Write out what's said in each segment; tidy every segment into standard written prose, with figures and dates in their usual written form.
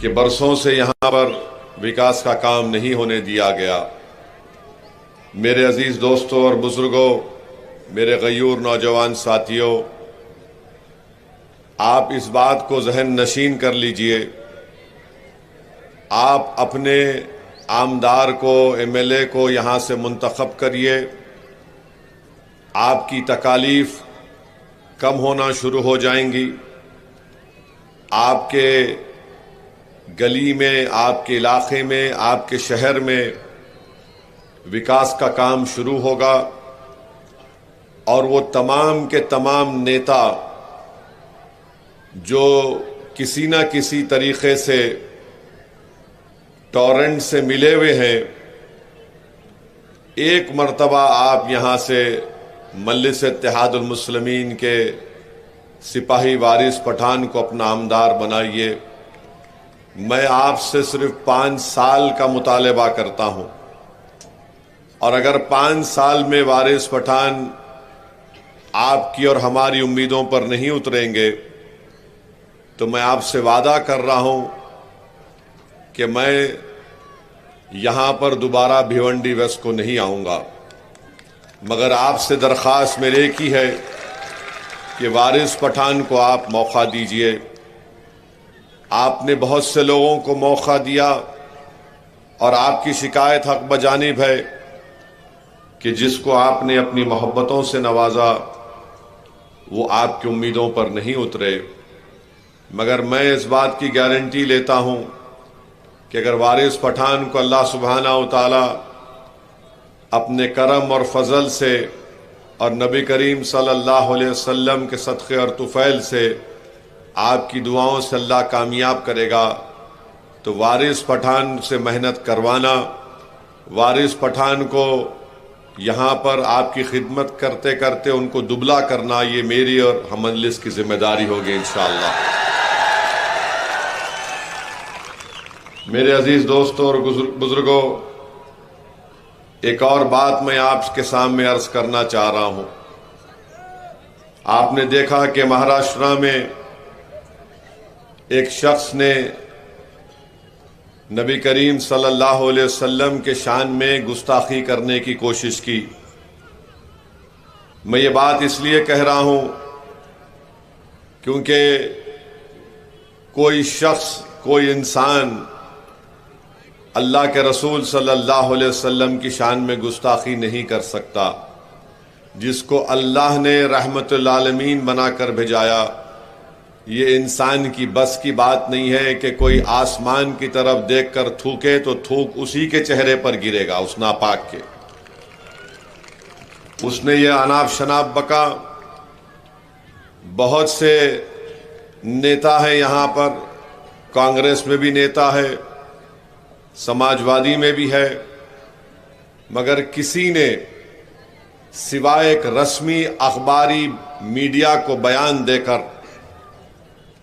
कि बरसों से यहाँ पर विकास का काम नहीं होने दिया गया। मेरे अजीज़ दोस्तों और बुजुर्गों, मेरे गयूर नौजवान साथियों, आप इस बात को जहन नशीन कर लीजिए। आप अपने आमदार को, एमएलए को यहाँ से मुंतखब करिए। आपकी तकालीफ कम होना शुरू हो जाएंगी। आपके गली में, आपके इलाके में, आपके शहर में विकास का काम शुरू होगा और वो तमाम के तमाम नेता जो किसी न किसी तरीके से टॉरेंट से मिले हुए हैं, एक मर्तबा आप यहाँ से मजलिस इत्तेहादुल मुस्लिमीन के सिपाही वारिस पठान को अपना आमदार बनाइए। मैं आपसे सिर्फ 5 साल का मुतालबा करता हूं और अगर 5 साल में वारिस पठान आपकी और हमारी उम्मीदों पर नहीं उतरेंगे तो मैं आपसे वादा कर रहा हूं कि मैं यहां पर दोबारा भिवंडी वेस्ट को नहीं आऊंगा। मगर आपसे दरख्वास्त मेरी एक ही है कि वारिस पठान को आप मौका दीजिए। आपने बहुत से लोगों को मौका दिया और आपकी शिकायत हक बजानिब है कि जिसको आपने अपनी मोहब्बतों से नवाजा वो आपकी उम्मीदों पर नहीं उतरे। मगर मैं इस बात की गारंटी लेता हूं कि अगर वारिस पठान को अल्लाह सुब्हानहू तआला अपने करम और फजल से और नबी करीम सल्लल्लाहु अलैहि वसल्लम के सदक़े और तुफ़ैल से आपकी दुआओं से अल्लाह कामयाब करेगा तो वारिस पठान से मेहनत करवाना, वारिस पठान को यहाँ पर आपकी खिदमत करते करते उनको दुबला करना, ये मेरी और हम मजलिस की जिम्मेदारी होगी इंशाअल्लाह। मेरे अजीज दोस्तों और बुजुर्गों, एक और बात मैं आपके सामने अर्ज करना चाह रहा हूं। आपने देखा कि महाराष्ट्र में एक शख्स ने नबी करीम सल्लल्लाहु अलैहि वसल्लम के शान में गुस्ताखी करने की कोशिश की। मैं ये बात इसलिए कह रहा हूं क्योंकि कोई शख्स, कोई इंसान अल्लाह के रसूल सल्लल्लाहु अलैहि वसल्लम की शान में गुस्ताखी नहीं कर सकता। जिसको अल्लाह ने रहमतुल आलमीन बनाकर भेजाया, ये इंसान की बस की बात नहीं है कि कोई आसमान की तरफ देखकर थूके तो थूक उसी के चेहरे पर गिरेगा, उस नापाक के। उसने ये अनाप शनाप बका। बहुत से नेता हैं यहाँ पर, कांग्रेस में भी नेता है, समाजवादी में भी है, मगर किसी ने सिवाय एक रस्मी अखबारी मीडिया को बयान देकर,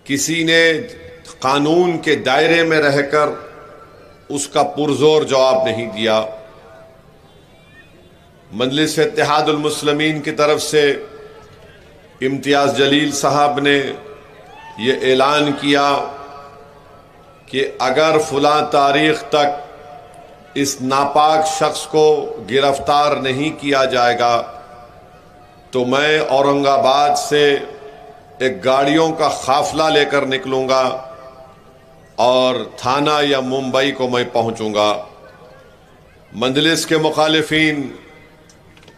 किसी ने कानून के दायरे में रहकर उसका पुरजोर जवाब नहीं दिया। मजलिस इत्तेहादुल मुस्लिमीन की तरफ से इम्तियाज जलील साहब ने ये ऐलान किया कि अगर फुला तारीख तक इस नापाक शख्स को गिरफ्तार नहीं किया जाएगा तो मैं औरंगाबाद से एक गाड़ियों का काफिला लेकर निकलूंगा और थाना या मुंबई को मैं पहुंचूंगा। मजलिस के मुखालिफिन,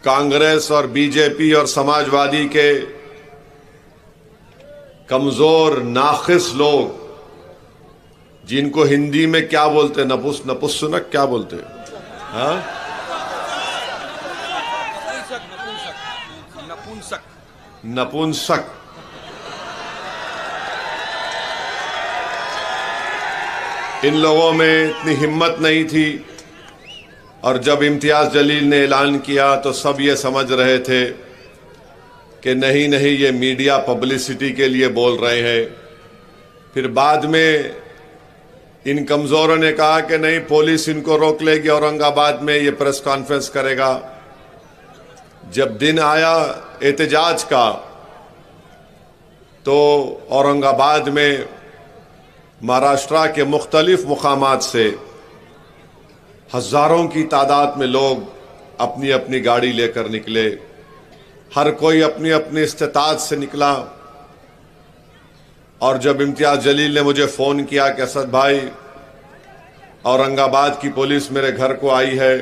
कांग्रेस और बीजेपी और समाजवादी के कमजोर नाखिस लोग, जिनको हिंदी में क्या बोलते, नपुंसक क्या बोलते, हाँ, नपुंसक। इन लोगों में इतनी हिम्मत नहीं थी और जब इम्तियाज जलील ने ऐलान किया तो सब ये समझ रहे थे कि नहीं नहीं ये मीडिया पब्लिसिटी के लिए बोल रहे हैं। फिर बाद में इन कमजोरों ने कहा कि नहीं, पुलिस इनको रोक लेगी, औरंगाबाद में ये प्रेस कॉन्फ्रेंस करेगा। जब दिन आया एहतजाज का तो औरंगाबाद में महाराष्ट्र के मुख्तलिफ मुकामात से हज़ारों की तादाद में लोग अपनी अपनी गाड़ी लेकर निकले। हर कोई अपनी अपनी इस्तिताअत से निकला। और जब इम्तियाज़ जलील ने मुझे फ़ोन किया कि असद भाई, औरंगाबाद की पुलिस मेरे घर को आई है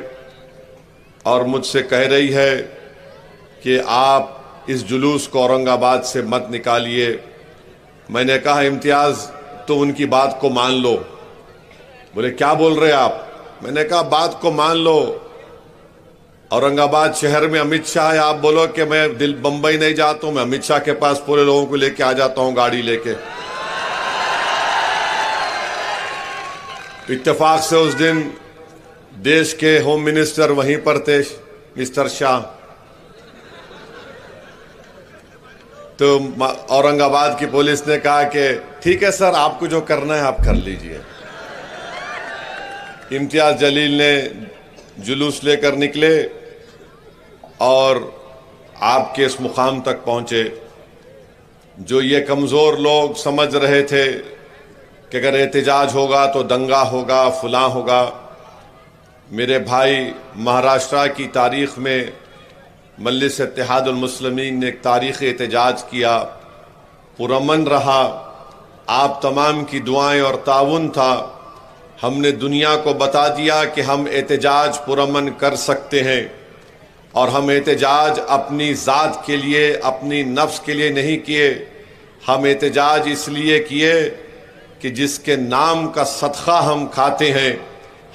और मुझसे कह रही है कि आप इस जुलूस को औरंगाबाद से मत निकालिए। मैंने कहा इम्तियाज़, तो उनकी बात को मान लो। बोले क्या बोल रहे आप? मैंने कहा बात को मान लो। औरंगाबाद शहर में अमित शाह है, आप बोलो कि मैं बंबई नहीं जाता हूं, मैं अमित शाह के पास पूरे लोगों को लेके आ जाता हूं गाड़ी लेके। इत्तेफाक से उस दिन देश के होम मिनिस्टर वहीं पर थे, मिस्टर शाह। तो औरंगाबाद की पुलिस ने कहा कि ठीक है सर, आपको जो करना है आप कर लीजिए। इम्तियाज़ जलील ने जुलूस लेकर निकले और आपके इस मुकाम तक पहुंचे जो ये कमज़ोर लोग समझ रहे थे कि अगर एहतजाज होगा तो दंगा होगा, फलां होगा। मेरे भाई, महाराष्ट्र की तारीख़ में मजलिस इत्तेहादुल मुस्लिमीन ने एक तारीख़ी एहतजाज किया, पुरअमन रहा। आप तमाम की दुआएं और ताउन था। हमने दुनिया को बता दिया कि हम एहतजाज पुरअमन कर सकते हैं और हम एहतजाज अपनी ज़ात के लिए, अपनी नफ्स के लिए नहीं किए। हम एहतजाज इसलिए किए कि जिसके नाम का सदका हम खाते हैं,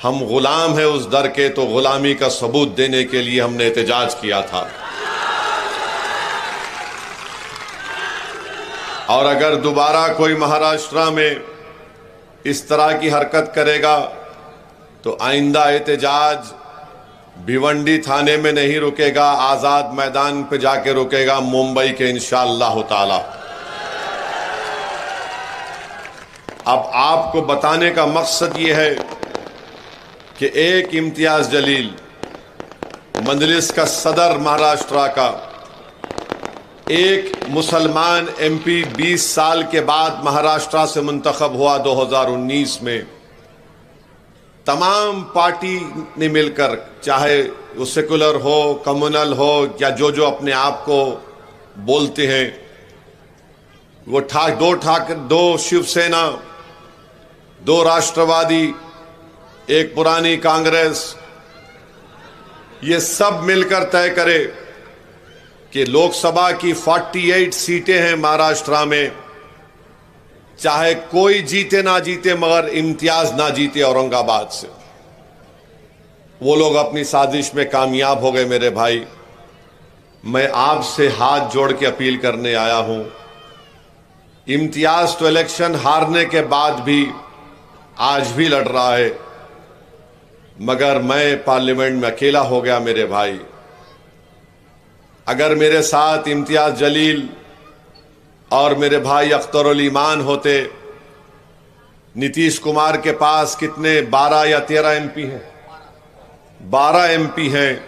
हम गुलाम हैं उस दर के, तो गुलामी का सबूत देने के लिए हमने एहतजाज किया था। और अगर दोबारा कोई महाराष्ट्र में इस तरह की हरकत करेगा तो आइंदा एहतजाज भिवंडी थाने में नहीं रुकेगा, आज़ाद मैदान पे जाके रुकेगा, मुंबई के इंशाअल्लाह ताला। अब आपको बताने का मकसद ये है कि एक इम्तियाज़ जलील, मजलिस का सदर महाराष्ट्र का, एक मुसलमान एमपी 20 साल के बाद महाराष्ट्र से मुंतखब हुआ 2019 में। तमाम पार्टी ने मिलकर, चाहे वो सेकुलर हो, कम्युनल हो, या जो अपने आप को बोलते हैं, वो दो शिवसेना, दो राष्ट्रवादी, एक पुरानी कांग्रेस, ये सब मिलकर तय करे कि लोकसभा की 48 सीटें हैं महाराष्ट्र में, चाहे कोई जीते ना जीते मगर इम्तियाज ना जीते औरंगाबाद से। वो लोग अपनी साजिश में कामयाब हो गए। मेरे भाई, मैं आपसे हाथ जोड़ के अपील करने आया हूं, इम्तियाज तो इलेक्शन हारने के बाद भी आज भी लड़ रहा है, मगर मैं पार्लियामेंट में अकेला हो गया। मेरे भाई, अगर मेरे साथ इम्तियाज जलील और मेरे भाई अख्तरुल ईमान होते, नीतीश कुमार के पास कितने 12 या 13 एमपी हैं? 12 एमपी हैं।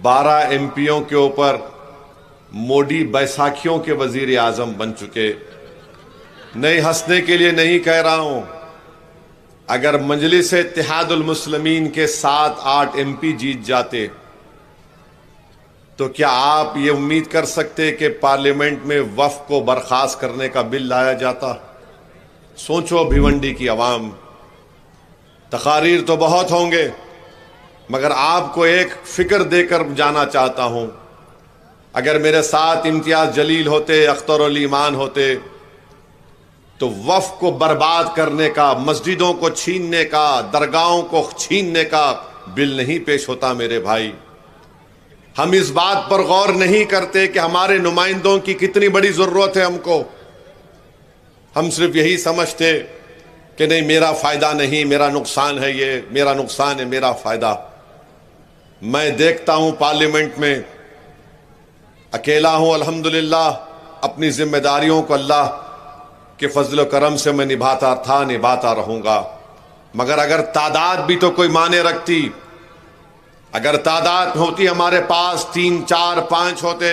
12 एमपीओं के ऊपर मोदी बैसाखियों के वजीर आजम बन चुके। नहीं, हंसने के लिए नहीं कह रहा हूं। अगर मजलिस इत्तेहादुल मुस्लिमीन के 7-8 एमपी जीत जाते तो क्या आप ये उम्मीद कर सकते कि पार्लियामेंट में वफ़ को बर्खास्त करने का बिल लाया जाता? सोचो भिवंडी की आवाम, तकारीर तो बहुत होंगे, मगर आपको एक फिक्र देकर जाना चाहता हूं। अगर मेरे साथ इम्तियाज जलील होते, अख्तरुल ईमान होते, तो वफ़ को बर्बाद करने का, मस्जिदों को छीनने का, दरगाहों को छीनने का बिल नहीं पेश होता। मेरे भाई, हम इस बात पर गौर नहीं करते कि हमारे नुमाइंदों की कितनी बड़ी जरूरत है हमको। हम सिर्फ यही समझते कि नहीं, मेरा फायदा नहीं, मेरा नुकसान है, ये मेरा नुकसान है, मेरा फायदा। मैं देखता हूं पार्लियामेंट में अकेला हूं, अल्हम्दुलिल्लाह अपनी जिम्मेदारियों को अल्लाह के फजल करम से मैं निभाता रहूंगा। मगर अगर तादाद भी तो कोई माने रखती, अगर तादाद होती हमारे पास 3, 4, 5 होते,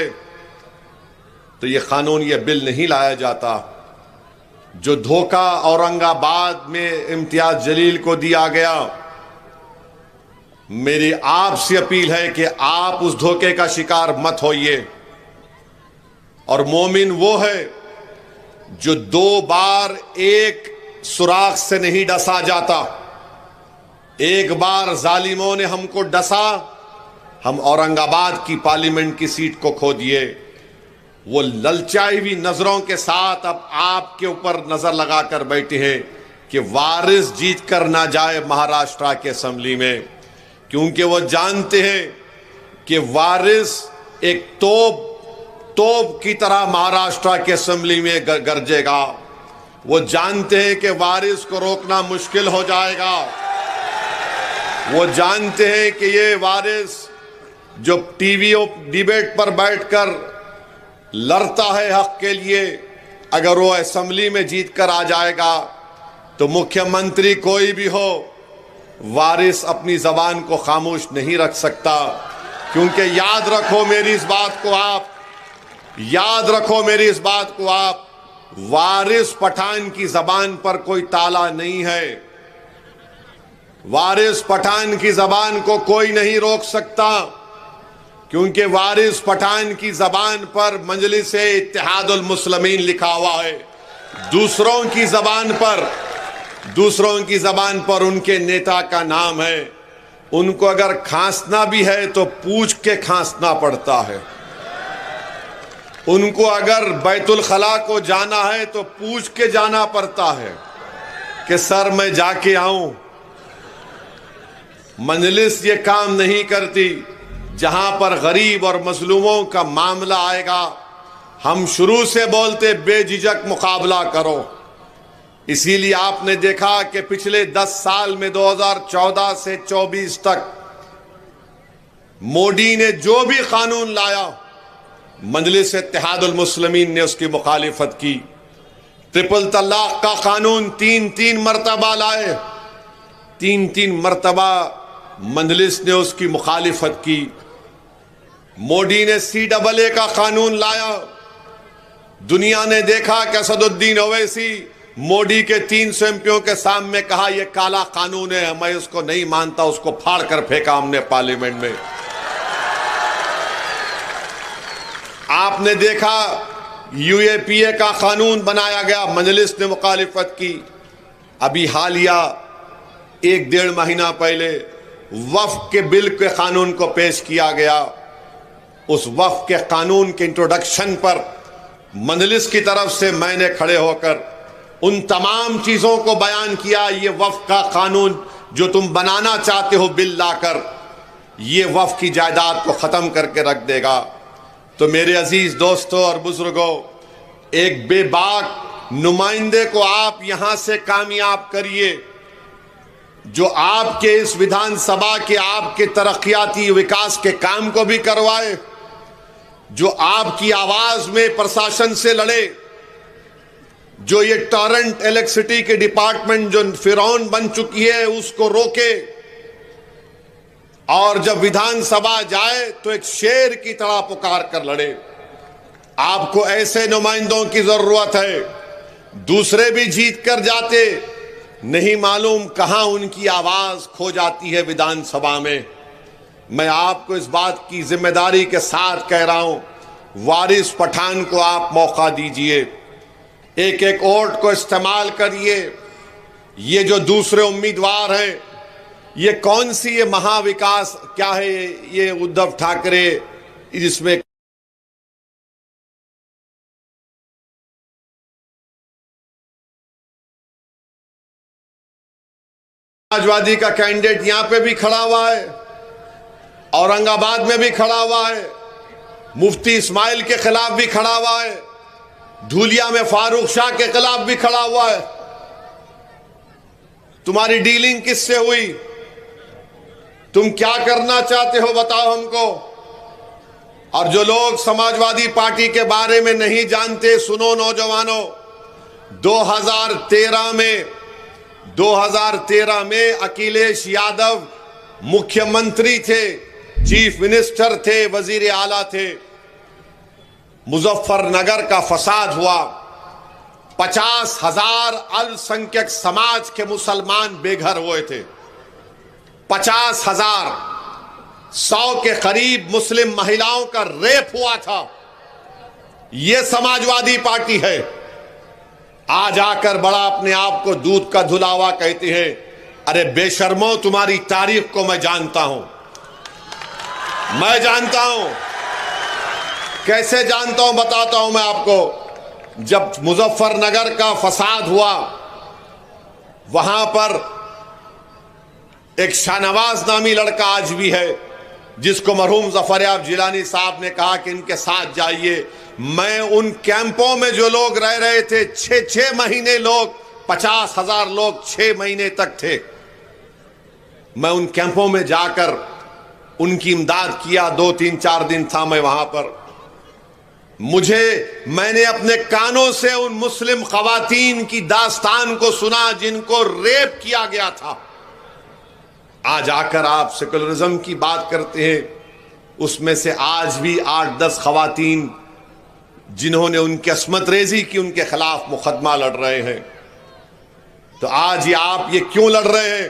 तो ये कानून, ये बिल नहीं लाया जाता। जो धोखा औरंगाबाद में इम्तियाज जलील को दिया गया, मेरी आपसे अपील है कि आप उस धोखे का शिकार मत होइए। और मोमिन वो है जो 2 बार एक सुराख से नहीं डसा जाता। एक बार जालिमों ने हमको डसा, हम औरंगाबाद की पार्लियामेंट की सीट को खो दिए। वो ललचाई हुई नजरों के साथ अब आपके ऊपर नजर लगाकर बैठे हैं कि वारिस जीत कर ना जाए महाराष्ट्र के असेंबली में, क्योंकि वो जानते हैं कि वारिस एक तोप की तरह महाराष्ट्र के असेंबली में गरजेगा। वो जानते हैं कि वारिस को रोकना मुश्किल हो जाएगा। वो जानते हैं कि ये वारिस जो टीवी डिबेट पर बैठकर लड़ता है हक के लिए, अगर वो असेंबली में जीत कर आ जाएगा तो मुख्यमंत्री कोई भी हो, वारिस अपनी जबान को खामोश नहीं रख सकता। क्योंकि याद रखो मेरी इस बात को आप, याद रखो मेरी इस बात को आप, वारिस पठान की जबान पर कोई ताला नहीं है। वारिस पठान की जबान को कोई नहीं रोक सकता, क्योंकि वारिस पठान की जबान पर मजलिस इत्तेहादुल मुस्लिमीन लिखा हुआ है। दूसरों की जबान पर उनके नेता का नाम है। उनको अगर खांसना भी है तो पूछ के खांसना पड़ता है। उनको अगर बैतुल खला को जाना है तो पूछ के जाना पड़ता है कि सर मैं जाके आऊं। मजलिस ये काम नहीं करती। जहां पर गरीब और मजलूमों का मामला आएगा, हम शुरू से बोलते बेझिझक मुकाबला करो। इसीलिए आपने देखा कि पिछले 10 साल में 2014 से 24 तक मोदी ने जो भी कानून लाया, मजलिस इत्तेहादुल मुस्लिमीन ने उसकी मुखालिफत की। ट्रिपल तलाक का कानून 3 मरतबा लाए, 3 मरतबा मजलिस ने उसकी मुखालिफत की। मोदी ने CAA का कानून लाया। दुनिया ने देखा कि असदुद्दीन ओवैसी मोदी के 300 MPओं के सामने कहा यह काला कानून है, मैं उसको नहीं मानता, उसको फाड़ कर फेंका हमने पार्लियामेंट में। आपने देखा UAPA का कानून बनाया गया, मजलिस ने मुखालिफत की। अभी हालिया 1-1.5 महीना पहले वक्फ के बिल के कानून को पेश किया गया। उस वक्फ के कानून के इंट्रोडक्शन पर मजलिस की तरफ से मैंने खड़े होकर उन तमाम चीजों को बयान किया। ये वक्फ का कानून जो तुम बनाना चाहते हो बिल लाकर, ये वक्फ की जायदाद को खत्म करके रख देगा। तो मेरे अजीज दोस्तों और बुजुर्गों, एक बेबाक नुमाइंदे को आप यहां से कामयाब करिए, जो आपके इस विधानसभा के आपके तरक्याती विकास के काम को भी करवाए, जो आपकी आवाज में प्रशासन से लड़े, जो ये टॉरेंट इलेक्ट्रिसिटी के डिपार्टमेंट जो फिरौन बन चुकी है उसको रोके, और जब विधानसभा जाए तो एक शेर की तरह पुकार कर लड़े। आपको ऐसे नुमाइंदों की जरूरत है। दूसरे भी जीत कर जाते, नहीं मालूम कहां उनकी आवाज खो जाती है विधानसभा में। मैं आपको इस बात की जिम्मेदारी के साथ कह रहा हूं, वारिस पठान को आप मौका दीजिए, एक वोट को इस्तेमाल करिए। ये जो दूसरे उम्मीदवार हैं, ये कौन सी ये महाविकास क्या है, ये उद्धव ठाकरे, जिसमें समाजवादी का कैंडिडेट यहां पे भी खड़ा हुआ है, औरंगाबाद में भी खड़ा हुआ है, मुफ्ती इस्माइल के खिलाफ भी खड़ा हुआ है, धूलिया में फारूक शाह के खिलाफ भी खड़ा हुआ है। तुम्हारी डीलिंग किससे हुई? तुम क्या करना चाहते हो बताओ हमको। और जो लोग समाजवादी पार्टी के बारे में नहीं जानते, सुनो नौजवानों, 2013 में अखिलेश यादव मुख्यमंत्री थे, चीफ मिनिस्टर थे, वजीर आला थे। मुजफ्फरनगर का फसाद हुआ, 50,000 अल्पसंख्यक समाज के मुसलमान बेघर हुए थे। 50,000, 100 के करीब मुस्लिम महिलाओं का रेप हुआ था। यह समाजवादी पार्टी है। आज आकर बड़ा अपने आप को दूध का धुलावा कहती है। अरे बेशर्मो, तुम्हारी तारीख को मैं जानता हूं। मैं जानता हूं, कैसे जानता हूं बताता हूं मैं आपको। जब मुजफ्फरनगर का फसाद हुआ, वहां पर एक शाहनवाज नामी लड़का आज भी है, जिसको मरहूम ज़फ़रयाब जिलानी साहब ने कहा कि इनके साथ जाइए। मैं उन कैंपों में जो लोग रह रहे थे, 6 महीने लोग, 50,000 लोग 6 महीने तक थे। मैं उन कैंपों में जाकर उनकी इमदाद किया। 2, 3, 4 दिन था मैं वहां पर। मैंने अपने कानों से उन मुस्लिम खवातीन की दास्तान को सुना जिनको रेप किया गया था। आज आकर आप सेकुलरिज्म की बात करते हैं, उसमें से आज भी 8-10 खवातीन जिन्होंने उनकी अस्मत रेजी की, उनके खिलाफ मुकदमा लड़ रहे हैं। तो आज आप ये क्यों लड़ रहे हैं?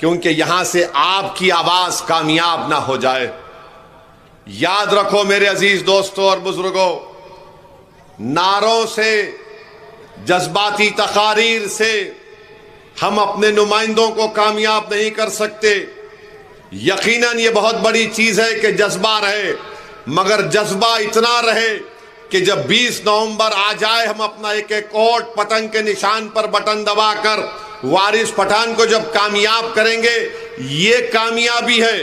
क्योंकि यहां से आपकी आवाज कामयाब ना हो जाए। याद रखो मेरे अजीज दोस्तों और बुजुर्गों, नारों से, जज्बाती तकारीर से हम अपने नुमाइंदों को कामयाब नहीं कर सकते। यकीनन ये बहुत बड़ी चीज है कि जज्बा रहे, मगर जज्बा इतना रहे कि जब 20 नवंबर आ जाए, हम अपना एक एक वोट पतंग के निशान पर बटन दबाकर वारिस पठान को जब कामयाब करेंगे। ये कामयाबी है।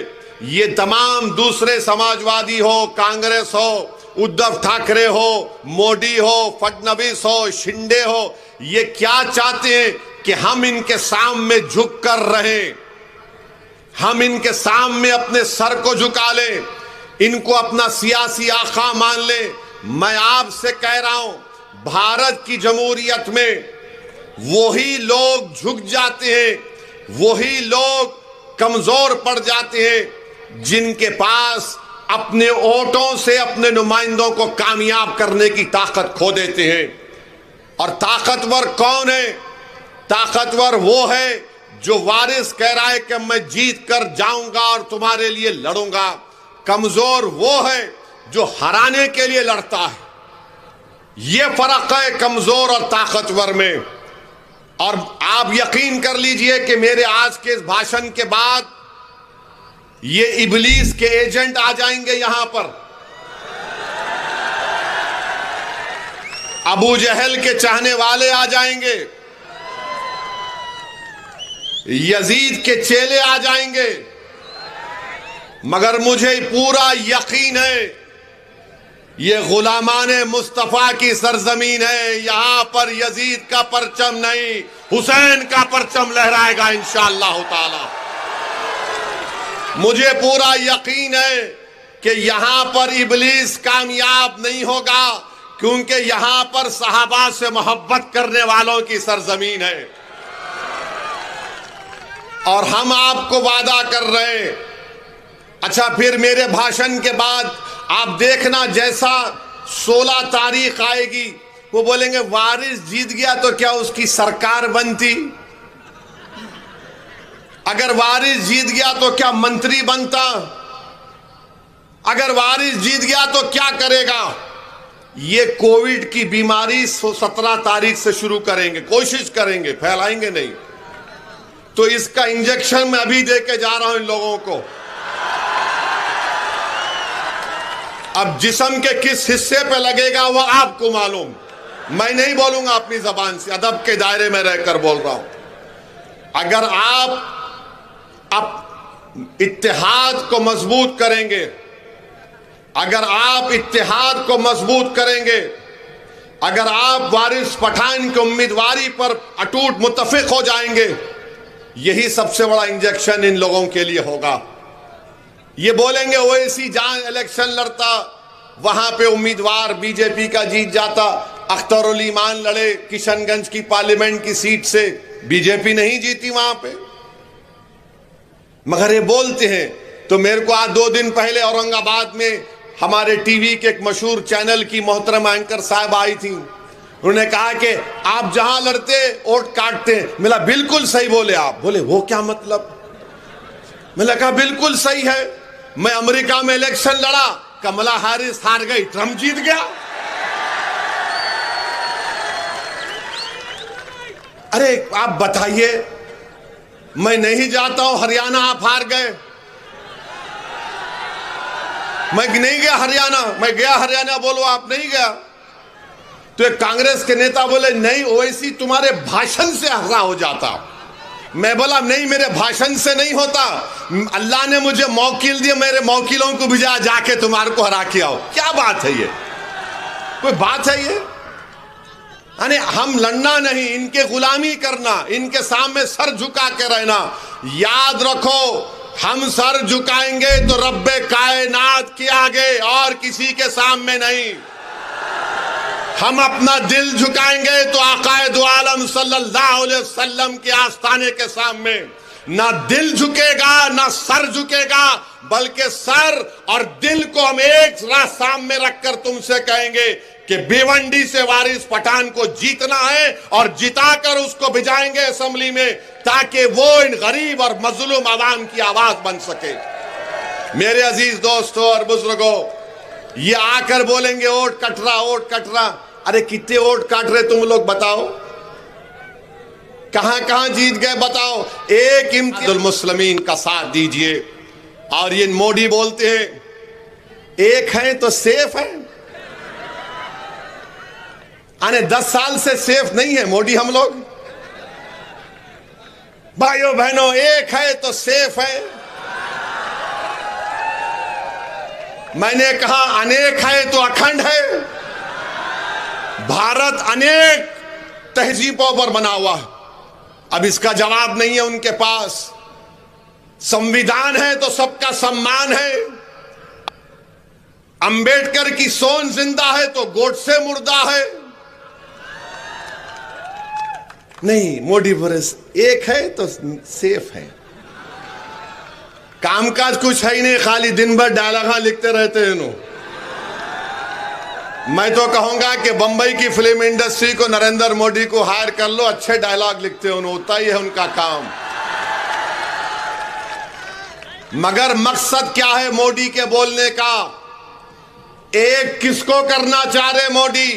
ये तमाम दूसरे समाजवादी हो, कांग्रेस हो, उद्धव ठाकरे हो, मोदी हो, फडणवीस हो, शिंदे हो, ये क्या चाहते हैं कि हम इनके सामने झुक कर रहें, हम इनके सामने अपने सर को झुका लें, इनको अपना सियासी आका मान लें। मैं आपसे कह रहा हूं, भारत की जमहूरियत में वही लोग झुक जाते हैं, वही लोग कमजोर पड़ जाते हैं जिनके पास अपने वोटों से अपने नुमाइंदों को कामयाब करने की ताकत खो देते हैं। और ताकतवर कौन है? ताकतवर वो है जो वारिस कह रहा है कि मैं जीत कर जाऊंगा और तुम्हारे लिए लड़ूंगा। कमजोर वो है जो हराने के लिए लड़ता है। ये फर्क है कमजोर और ताकतवर में। और आप यकीन कर लीजिए कि मेरे आज के इस भाषण के बाद ये इबलीस के एजेंट आ जाएंगे यहां पर। अबू जहल के चाहने वाले आ जाएंगे, यजीद के चेले आ जाएंगे, मगर मुझे पूरा यकीन है ये गुलामाने मुस्तफा की सरजमीन है। यहां पर यजीद का परचम नहीं, हुसैन का परचम लहराएगा इंशाअल्लाह ताला। मुझे पूरा यकीन है कि यहां पर इबलीस कामयाब नहीं होगा, क्योंकि यहां पर सहाबा से मोहब्बत करने वालों की सरजमीन है। और हम आपको वादा कर रहे हैं। अच्छा, फिर मेरे भाषण के बाद आप देखना, जैसा 16 तारीख आएगी, वो बोलेंगे वारिस जीत गया तो क्या उसकी सरकार बनती? अगर वारिस जीत गया तो क्या मंत्री बनता? अगर वारिस जीत गया तो क्या करेगा? ये कोविड की बीमारी 17 तारीख से शुरू करेंगे, कोशिश करेंगे, फैलाएंगे नहीं। तो इसका इंजेक्शन मैं अभी दे के जा रहा हूं इन लोगों को। अब जिस्म के किस हिस्से पे लगेगा वो आपको मालूम, मैं नहीं बोलूंगा अपनी जबान से, अदब के दायरे में रहकर बोल रहा हूं। अगर आप अब इत्तेहाद को मजबूत करेंगे, अगर आप इत्तेहाद को मजबूत करेंगे, अगर आप वारिस पठान की उम्मीदवारी पर अटूट मुत्तफिक हो जाएंगे, यही सबसे बड़ा इंजेक्शन इन लोगों के लिए होगा। ये बोलेंगे ओवैसी जहां इलेक्शन लड़ता वहां पे उम्मीदवार बीजेपी का जीत जाता, अख्तरुल ईमान लड़े किशनगंज की पार्लियामेंट की सीट से, बीजेपी नहीं जीती वहां पे, मगर ये बोलते हैं। तो मेरे को आज 2 दिन पहले औरंगाबाद में हमारे टीवी के एक मशहूर चैनल की मोहतरम एंकर साहब आई थी। उन्होंने कहा कि आप जहां लड़ते वोट काटते हैं। मिला बिल्कुल सही बोले आप। बोले वो क्या मतलब? मैंने कहा बिल्कुल सही है। मैं अमेरिका में इलेक्शन लड़ा, कमला हैरिस हार गई, ट्रंप जीत गया। अरे आप बताइए, मैं नहीं जाता हूं हरियाणा, आप हार गए। मैं नहीं गया हरियाणा, मैं गया हरियाणा, बोलो आप नहीं गया। तो एक कांग्रेस के नेता बोले नहीं ओवैसी तुम्हारे भाषण से हरा हो जाता। मैं बोला नहीं, मेरे भाषण से नहीं होता, अल्लाह ने मुझे मौकिल दिए, मेरे मौकिलों को भिजा, जाके तुम्हारे को हरा के आओ। क्या बात है ये? कोई बात है ये? यानी हम लड़ना नहीं, इनके गुलामी करना, इनके सामने सर झुका के रहना। याद रखो, हम सर झुकाएंगे तो रब्बे कायनात के आगे और किसी के सामने नहीं। हम अपना दिल झुकाएंगे तो आकाए दो आलम सल्लल्लाहु अलैहि वसल्लम के आस्थाने के सामने। ना दिल झुकेगा ना सर झुकेगा, बल्कि सर और दिल को हम एक रात सामने रखकर तुमसे कहेंगे कि भिवंडी से वारिस पठान को जीतना है और जिताकर उसको भिजाएंगे असेंबली में, ताकि वो इन गरीब और मजलूम आवाम की आवाज बन सके। मेरे अजीज दोस्तों और बुजुर्गों, ये आकर बोलेंगे वोट कट रहा, वोट कट रहा। अरे कितने वोट काट रहे तुम लोग बताओ? कहां कहां जीत गए बताओ? एक इम्तियाजुल मुस्लिमीन का साथ दीजिए। और ये मोदी बोलते हैं एक है तो सेफ है। आने 10 साल से सेफ नहीं है मोदी हम लोग। भाइयों बहनों, एक है तो सेफ है। मैंने कहा अनेक है तो अखंड है। भारत अनेक तहजीबों पर बना हुआ। अब इसका जवाब नहीं है उनके पास। संविधान है तो सबका सम्मान है। अंबेडकर की सोच जिंदा है तो गोडसे मुर्दा है। नहीं, मोदी बरस एक है तो सेफ है। कामकाज कुछ है ही नहीं, खाली दिन भर डायलॉग लिखते रहते हैं। मैं तो कहूंगा कि बंबई की फिल्म इंडस्ट्री को नरेंद्र मोदी को हायर कर लो, अच्छे डायलॉग लिखते हो, होता ही है उनका काम। मगर मकसद क्या है मोदी के बोलने का? एक किसको करना चाह रहे मोदी?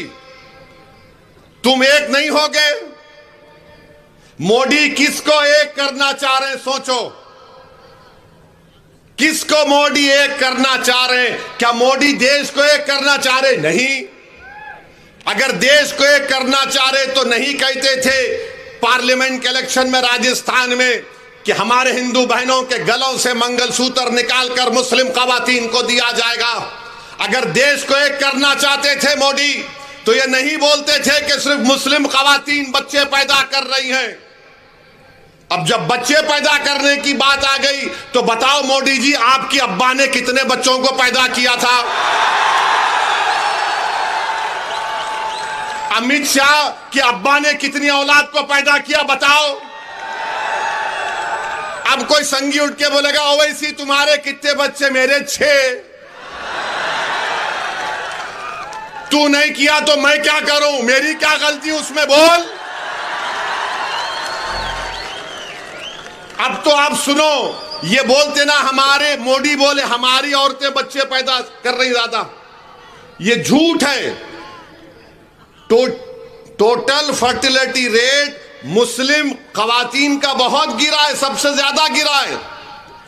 तुम एक नहीं होगे। मोदी किसको एक करना चाह रहे? सोचो, किसको मोदी एक करना चाह रहे? क्या मोदी देश को एक करना चाह रहे? नहीं। अगर देश को एक करना चाह रहे तो नहीं कहते थे पार्लियामेंट के इलेक्शन में राजस्थान में कि हमारे हिंदू बहनों के गलों से मंगलसूत्र निकालकर मुस्लिम खवातीन को दिया जाएगा। अगर देश को एक करना चाहते थे मोदी तो ये नहीं बोलते थे कि सिर्फ मुस्लिम खवातीन बच्चे पैदा कर रही हैं। अब जब बच्चे पैदा करने की बात आ गई तो बताओ मोदी जी, आपकी अब्बा ने कितने बच्चों को पैदा किया था? अमित शाह की अब्बा ने कितनी औलाद को पैदा किया बताओ? अब कोई संगी उठ के बोलेगा ओवैसी तुम्हारे कितने बच्चे? मेरे 6। तू नहीं किया तो मैं क्या करूं? मेरी क्या गलती उसमें? बोल। अब तो आप सुनो, ये बोलते ना हमारे मोदी बोले हमारी औरतें बच्चे पैदा कर रही ज्यादा, ये झूठ है। टोटल फर्टिलिटी रेट मुस्लिम खवातीन का बहुत गिरा है, सबसे ज्यादा गिरा है।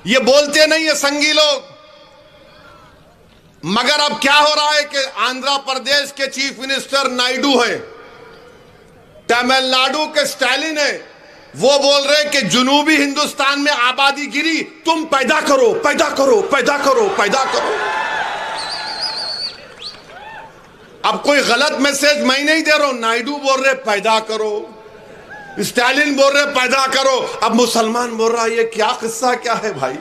ये बोलते नहीं है संगी लोग। मगर अब क्या हो रहा है कि आंध्र प्रदेश के चीफ मिनिस्टर नायडू हैं, तमिलनाडु के स्टालिन है, वो बोल रहे कि जुनूबी हिंदुस्तान में आबादी गिरी, तुम पैदा करो, पैदा करो, पैदा करो, पैदा करो। अब कोई गलत मैसेज मैं नहीं दे रहा हूं, नायडू बोल रहे पैदा करो, स्टालिन बोल रहे पैदा करो, अब मुसलमान बोल रहा है। ये क्या किस्सा क्या है भाई?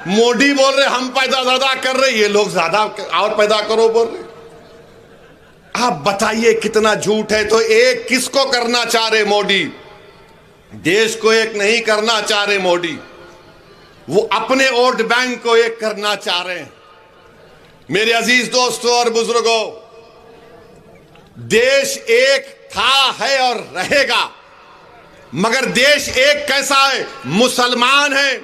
मोदी बोल रहे हम पैदा ज्यादा कर रहे, ये लोग ज्यादा और पैदा करो बोल रहे। आप बताइए कितना झूठ है। तो एक किसको करना चाह रहे मोदी? देश को एक नहीं करना चाह रहे मोदी, वो अपने वोट बैंक को एक करना चाह रहे हैं। मेरे अजीज दोस्तों और बुजुर्गों, देश एक था, है और रहेगा, मगर देश एक कैसा है? मुसलमान है,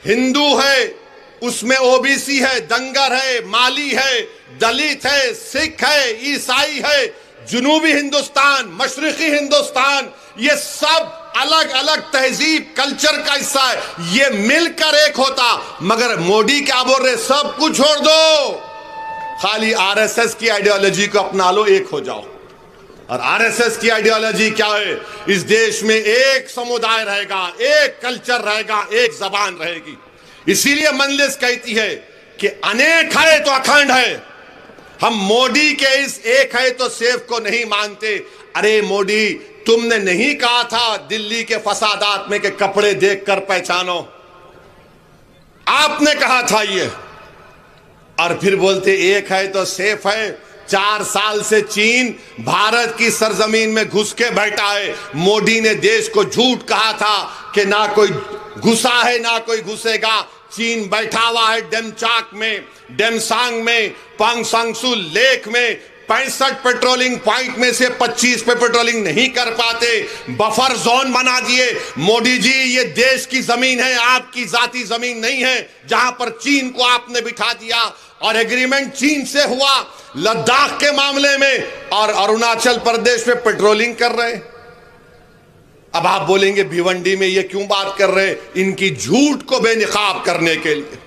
हिंदू है, उसमें ओबीसी है, दंगर है, माली है, दलित है, सिख है, ईसाई है, जुनूबी हिंदुस्तान, मशरिकी हिंदुस्तान, ये सब अलग अलग तहजीब कल्चर का हिस्सा है, ये मिलकर एक होता। मगर मोदी क्या बोल रहे? सब कुछ छोड़ दो, खाली आरएसएस की आइडियोलॉजी को अपना लो, एक हो जाओ। और आरएसएस की आइडियोलॉजी क्या है? इस देश में एक समुदाय रहेगा, एक कल्चर रहेगा, एक जबान रहेगी। इसीलिए मजलिस कहती है कि अनेक है तो अखंड है। हम मोदी के इस एक है तो सेफ को नहीं मानते। अरे मोदी, तुमने नहीं कहा था दिल्ली के फसादात में के कपड़े देखकर पहचानो? आपने कहा था ये, और फिर बोलते एक है तो सेफ है। 4 साल से चीन भारत की सरजमीन में घुस के बैठा है। मोदी ने देश को झूठ कहा था कि ना कोई घुसा है ना कोई घुसेगा। चीन बैठा हुआ है डेमचाक में, डेमसांग में, पांगसांगसू लेक में। 65 पेट्रोलिंग पॉइंट में से 25 पे पेट्रोलिंग नहीं कर पाते, बफर जोन बना दिए। मोदी जी, ये देश की जमीन है, आपकी जाती जमीन नहीं है, जहां पर चीन को आपने बिठा दिया। और एग्रीमेंट चीन से हुआ लद्दाख के मामले में, और अरुणाचल प्रदेश में पेट्रोलिंग कर रहे हैं। अब आप बोलेंगे भिवंडी में ये क्यों बात कर रहे हैं? इनकी झूठ को बेनकाब करने के लिए।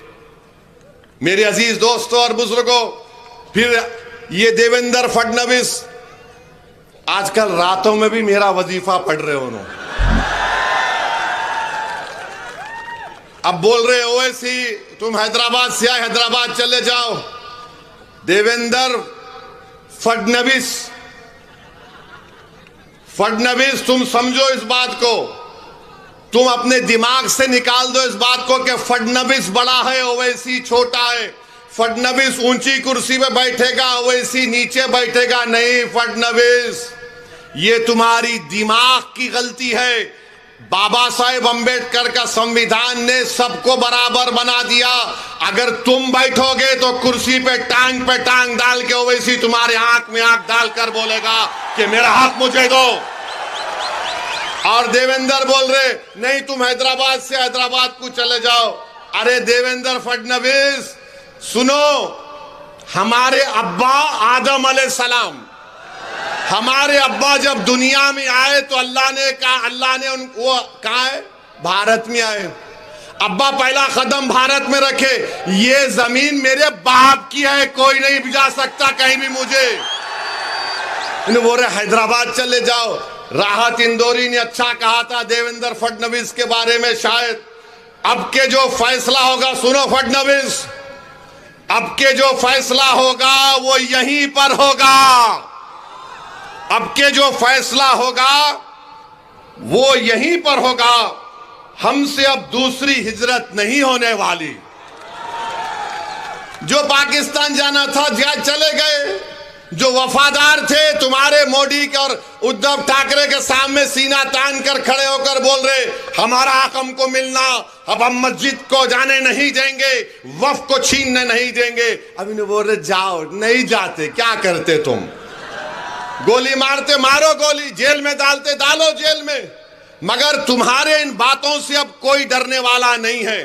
मेरे अजीज दोस्तों और बुजुर्गों, फिर ये देवेंद्र फडणवीस आजकल रातों में भी मेरा वजीफा पढ़ रहे हो। अब बोल रहे ओवैसी तुम हैदराबाद से आए, हैदराबाद चले जाओ। देवेंद्र फडणवीस तुम समझो इस बात को, तुम अपने दिमाग से निकाल दो इस बात को कि फडणवीस बड़ा है, ओवैसी छोटा है। फडणवीस ऊंची कुर्सी पे बैठेगा, ओवैसी नीचे बैठेगा। नहीं फडणवीस, ये तुम्हारी दिमाग की गलती है। बाबा साहेब अंबेडकर का संविधान ने सबको बराबर बना दिया। अगर तुम बैठोगे तो कुर्सी पे टांग डाल के ओवैसी तुम्हारे आंख में आंख डालकर बोलेगा कि मेरा हक मुझे दो। और देवेंद्र बोल रहे नहीं तुम हैदराबाद से हैदराबाद को चले जाओ। अरे देवेंद्र फडणवीस सुनो, हमारे अब्बा आदम अलैहिस्सलाम, हमारे अब्बा जब दुनिया में आए तो अल्लाह ने उनको कहा है भारत में आए। अब्बा पहला कदम भारत में रखे। ये जमीन मेरे बाप की है, कोई नहीं भिजा सकता कहीं भी मुझे। इन्हें बोल रहे हैदराबाद चले जाओ। राहत इंदौरी ने अच्छा कहा था देवेंद्र फडणवीस के बारे में, शायद अब के जो फैसला होगा, सुनो फडणवीस, अब के जो फैसला होगा वो यहीं पर होगा। अब के जो फैसला होगा वो यहीं पर होगा। हमसे अब दूसरी हिजरत नहीं होने वाली। जो पाकिस्तान जाना था जा चले गए। जो वफादार थे तुम्हारे मोदी के और उद्धव ठाकरे के सामने सीना तान कर खड़े होकर बोल रहे हमारा हक हमको मिलना, अब हम मस्जिद को जाने नहीं देंगे, वक्फ को छीनने नहीं देंगे। अब इन्हें बोल रहे जाओ, नहीं जाते। क्या करते तुम? गोली मारते मारो गोली, जेल में डालते डालो जेल में। मगर तुम्हारे इन बातों से अब कोई डरने वाला नहीं है।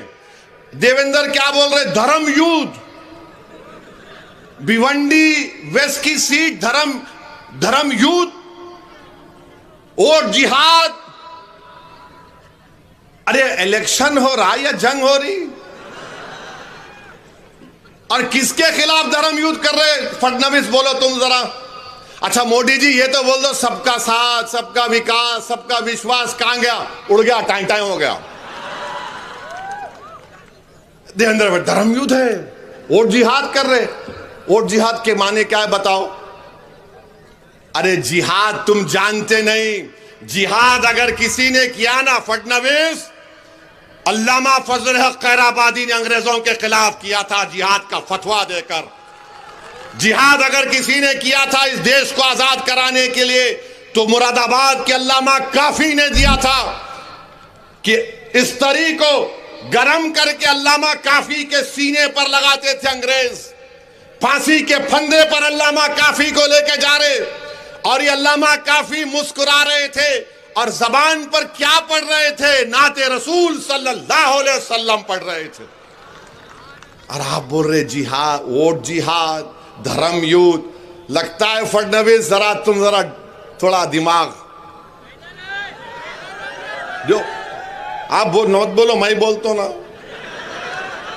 देवेंद्र क्या बोल रहे? धर्म युद्ध, भिवंडी वेस्ट की सीट धर्म युद्ध, वोट जिहाद। अरे इलेक्शन हो रहा या जंग हो रही? और किसके खिलाफ धर्म युद्ध कर रहे फडणवीस? बोलो तुम जरा। अच्छा मोदी जी ये तो बोल दो सबका साथ, सबका विकास, सबका विश्वास, कहां गया? उड़ गया, टाइम टाइम हो गया। देवेंद्र धर्म युद्ध है, वोट जिहाद कर रहे। वोट जिहाद के माने क्या है बताओ? अरे जिहाद तुम जानते नहीं। जिहाद अगर किसी ने किया ना फडणवीस, अल्लामा फजल हक खैराबादी ने अंग्रेजों के खिलाफ किया था जिहाद का फतवा देकर। जिहाद अगर किसी ने किया था इस देश को आजाद कराने के लिए तो मुरादाबाद के अल्लामा काफी ने दिया था कि इस तरी को गरम करके अल्लामा काफी के सीने पर लगाते थे अंग्रेज। फांसी के फंदे पर अल्लामा काफी को लेकर जा रहे। और ये अल्लामा काफी मुस्कुरा रहे थे और जबान पर क्या पढ़ रहे थे? नाते रसूल सल्लल्लाहु अलैहि वसल्लम पढ़ रहे थे। और आप बोल रहे जिहाद, वोट जिहाद, धर्म युद्ध। लगता है फडणवीस तुम जरा थोड़ा दिमाग जो आप नौत बोलो, मैं बोलता हूं ना,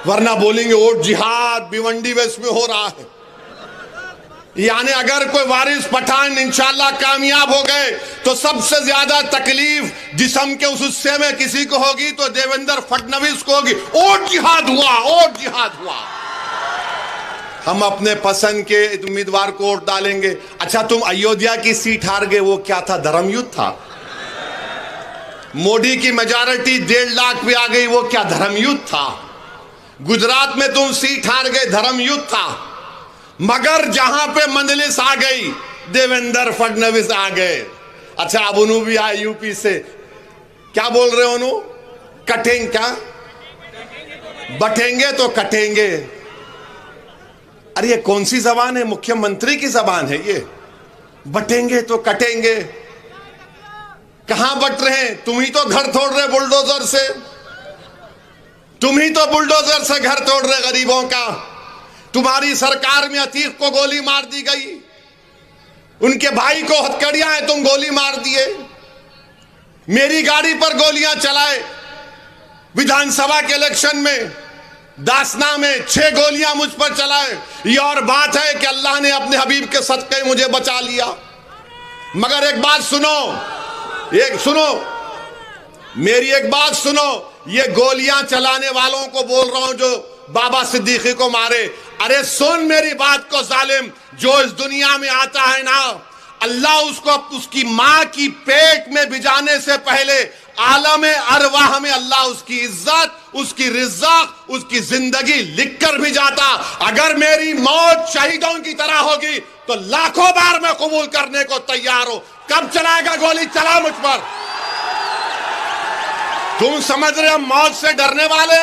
वरना बोलेंगे वोट जिहाद भिवंडी वेस्ट में हो रहा है। यानी अगर कोई वारिस पठान इंशाल्लाह कामयाब हो गए तो सबसे ज्यादा तकलीफ जिस्म के उस हिस्से में किसी को होगी तो देवेंद्र फडणवीस को होगी। वोट जिहाद हुआ, वोट जिहाद हुआ। हम अपने पसंद के उम्मीदवार को वोट डालेंगे। अच्छा, तुम अयोध्या की सीट हार गए, वो क्या था? धर्म युद्ध था। मोदी की मेजॉरिटी 1.5 लाख पे आ गई, वो क्या? धर्म युद्ध था। गुजरात में तुम सीट हार गए, धर्म युद्ध था। मगर जहां पे मंजलिस आ गई, देवेंद्र फडणवीस आ गए। अच्छा, अब उन्हों भी आए यूपी से। क्या बोल रहे हो उन्हों? कटेंगे क्या? बटेंगे तो कटेंगे। अरे ये कौन सी जबान है? मुख्यमंत्री की जबान है ये। बटेंगे तो कटेंगे। कहां बट रहे हैं? तुम ही तो घर तोड़ रहे बुलडोजर से। तुम ही तो बुलडोजर से घर तोड़ रहे गरीबों का। तुम्हारी सरकार में अतीक को गोली मार दी गई, उनके भाई को हथकड़ियां हैं, तुम गोली मार दिए। मेरी गाड़ी पर गोलियां चलाए विधानसभा के इलेक्शन में, दासना में 6 गोलियां मुझ पर चलाए। ये और बात है कि अल्लाह ने अपने हबीब के सदक़े मुझे बचा लिया। मगर एक बात सुनो, मेरी एक बात सुनो। ये गोलियां चलाने वालों को बोल रहा हूं जो बाबा सिद्दीकी को मारे। अरे सुन मेरी बात को जालिम, जो इस दुनिया में आता है ना, अल्लाह उसको उसकी मां की पेट में भिजाने से पहले आलम अरवाह में अल्लाह उसकी इज्जत, उसकी रिज़्क़, उसकी जिंदगी लिख कर भी जाता। अगर मेरी मौत शहीदों की तरह होगी तो लाखों बार मैं कबूल करने को तैयार हूं। कब चलाएगा गोली? चला मुझ पर। तुम समझ रहे हम मौत से डरने वाले?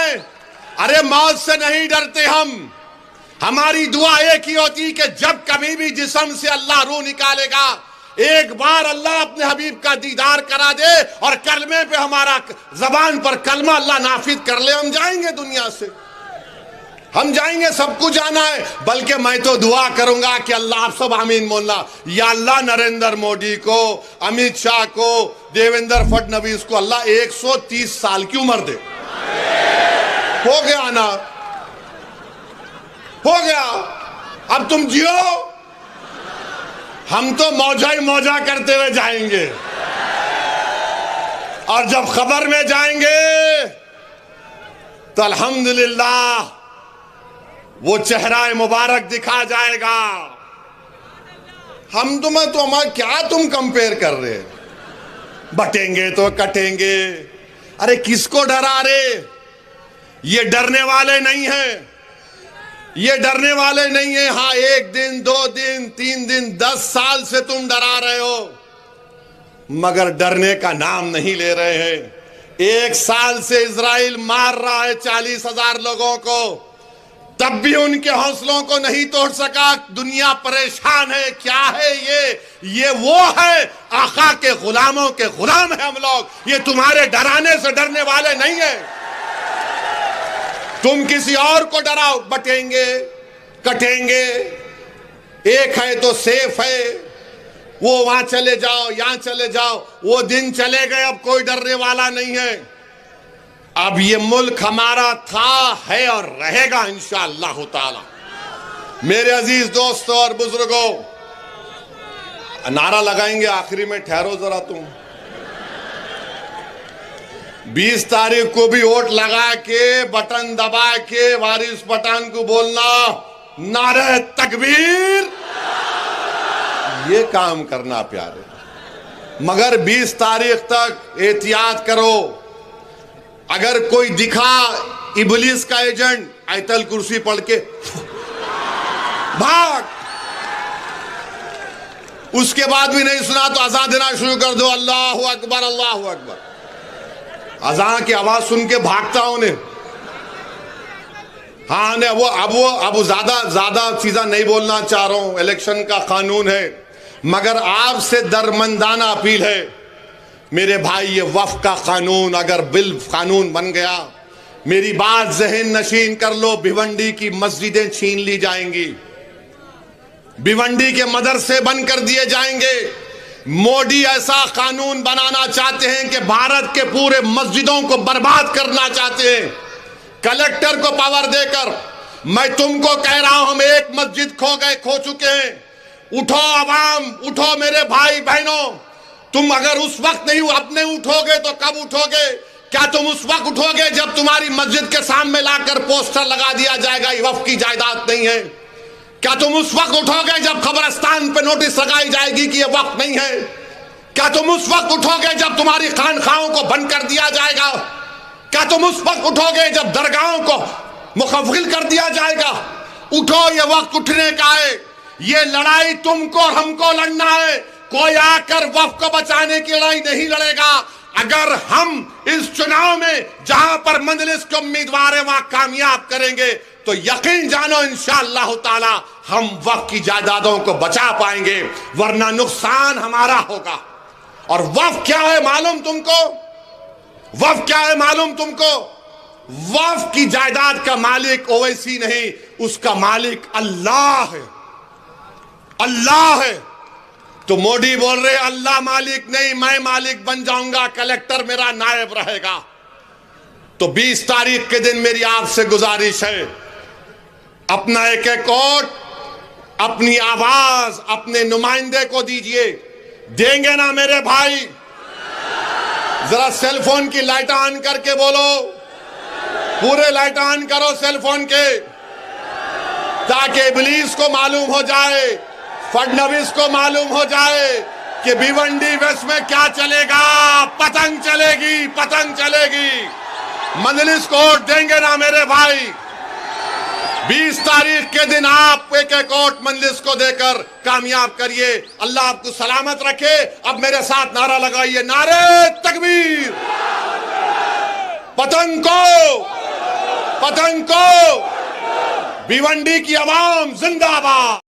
अरे मौत से नहीं डरते हम। हमारी दुआ एक ही होती कि जब कभी भी जिस्म से अल्लाह रूह निकालेगा, एक बार अल्लाह अपने हबीब का दीदार करा दे और कलमे पे हमारा जबान पर कलमा अल्लाह नाफिज कर ले, हम जाएंगे दुनिया से। हम जाएंगे, सबको जाना है। बल्कि मैं तो दुआ करूंगा कि अल्लाह, आप सब आमीन बोलना, या अल्लाह नरेंद्र मोदी को, अमित शाह को, देवेंद्र फडणवीस को अल्लाह 130 साल की उम्र दे। हो गया ना, हो गया। अब तुम जियो, हम तो मौजा ही मौजा करते हुए जाएंगे। और जब खबर में जाएंगे तो अल्हम्दुलिल्लाह वो चेहरा मुबारक दिखा जाएगा। हम तुम्हें तो हमारा क्या तुम कंपेयर कर रहे? बटेंगे तो कटेंगे। अरे किसको डरा रे? ये डरने वाले नहीं हैं, ये डरने वाले नहीं है। हाँ, 1 दिन 2 दिन 3 दिन 10 साल से तुम डरा रहे हो, मगर डरने का नाम नहीं ले रहे हैं। 1 साल से इजराइल मार रहा है 40,000 लोगों को, तब भी उनके हौसलों को नहीं तोड़ सका। दुनिया परेशान है। क्या है ये वो है, आका के गुलामों के गुलाम है हम लोग। ये तुम्हारे डराने से डरने वाले नहीं है। तुम किसी और को डराओ, बटेंगे कटेंगे। एक है तो सेफ है, वो वहां चले जाओ, यहां चले जाओ। वो दिन चले गए, अब कोई डरने वाला नहीं है। अब ये मुल्क हमारा था, है और रहेगा इंशाअल्लाह ताला। मेरे अजीज दोस्तों और बुजुर्गों, नारा लगाएंगे आखिरी में, ठहरो जरा तुम। 20 तारीख को भी वोट लगा के, बटन दबा के वारिस पठान को बोलना नारे तकबीर, ये काम करना प्यारे। मगर 20 तारीख तक एहतियात करो। अगर कोई दिखा इबलीस का एजेंट, आयतल कुर्सी पढ़ के भाग। उसके बाद भी नहीं सुना तो अज़ान देना शुरू कर दो, अल्लाहु अकबर अल्लाहु अकबर। अज़ान की आवाज सुन के भागता हूं ने। हाँ ने वो अब ज्यादा चीज़ें नहीं बोलना चाह रहा हूं, इलेक्शन का कानून है। मगर आपसे दरमंदाना अपील है मेरे भाई, ये वक्फ का कानून अगर बिल कानून बन गया, मेरी बात ज़हन नशीन कर लो, भिवंडी की मस्जिदें छीन ली जाएंगी, भिवंडी के मदरसे बंद कर दिए जाएंगे। मोदी ऐसा कानून बनाना चाहते हैं कि भारत के पूरे मस्जिदों को बर्बाद करना चाहते हैं, कलेक्टर को पावर देकर। मैं तुमको कह रहा हूं, हम एक मस्जिद खो चुके हैं। उठो अवाम, उठो मेरे भाई बहनों, तुम अगर उस वक्त नहीं अपने उठोगे तो कब उठोगे? क्या तुम उस वक्त उठोगे जब तुम्हारी मस्जिद के सामने लाकर पोस्टर लगा दिया जाएगा ये वक्फ की जायदाद नहीं है? क्या तुम उस वक्त उठोगे जब कब्रिस्तान पे नोटिस लगाई जाएगी कि ये वक्फ नहीं है? क्या तुम उस वक्त उठोगे जब तुम्हारी खानखाहों को बंद कर दिया जाएगा? क्या तुम उस वक्त उठोगे जब दरगाहों को मुखफिल कर दिया जाएगा? उठो, ये वक्त उठने का है। ये लड़ाई तुमको और हमको लड़ना है। कोई आकर वक्फ को बचाने की लड़ाई नहीं लड़ेगा। अगर हम इस चुनाव में जहां पर मजलिस के उम्मीदवार है वहां कामयाब करेंगे तो यकीन जानो इंशाअल्लाह ताला हम वक्फ की जायदादों को बचा पाएंगे, वरना नुकसान हमारा होगा। और वक्फ क्या है मालूम तुमको? वक्फ क्या है मालूम तुमको? वक्फ की जायदाद का मालिक ओवैसी नहीं, उसका मालिक अल्लाह है। अल्लाह है। तो मोदी बोल रहे अल्लाह मालिक नहीं, मैं मालिक बन जाऊंगा, कलेक्टर मेरा नायब रहेगा। तो 20 तारीख के दिन मेरी आपसे गुजारिश है, अपना एक एक वोट, अपनी आवाज अपने नुमाइंदे को दीजिए। देंगे ना मेरे भाई? जरा सेलफोन की लाइट ऑन करके बोलो, पूरे लाइट ऑन करो सेलफोन के, ताकि इब्लीस को मालूम हो जाए, फडनवीस को मालूम हो जाए कि भिवंडी वेस्ट में क्या चलेगा। पतंग चलेगी, पतंग चलेगी। मजलिस को वोट देंगे ना मेरे भाई? 20 तारीख के दिन आप एक एक वोट मजलिस को देकर कामयाब करिए। अल्लाह आपको सलामत रखे। अब मेरे साथ नारा लगाइए, नारे तकबीर। पतंग को, पतंग को, भिवंडी की आवाम जिंदाबाद।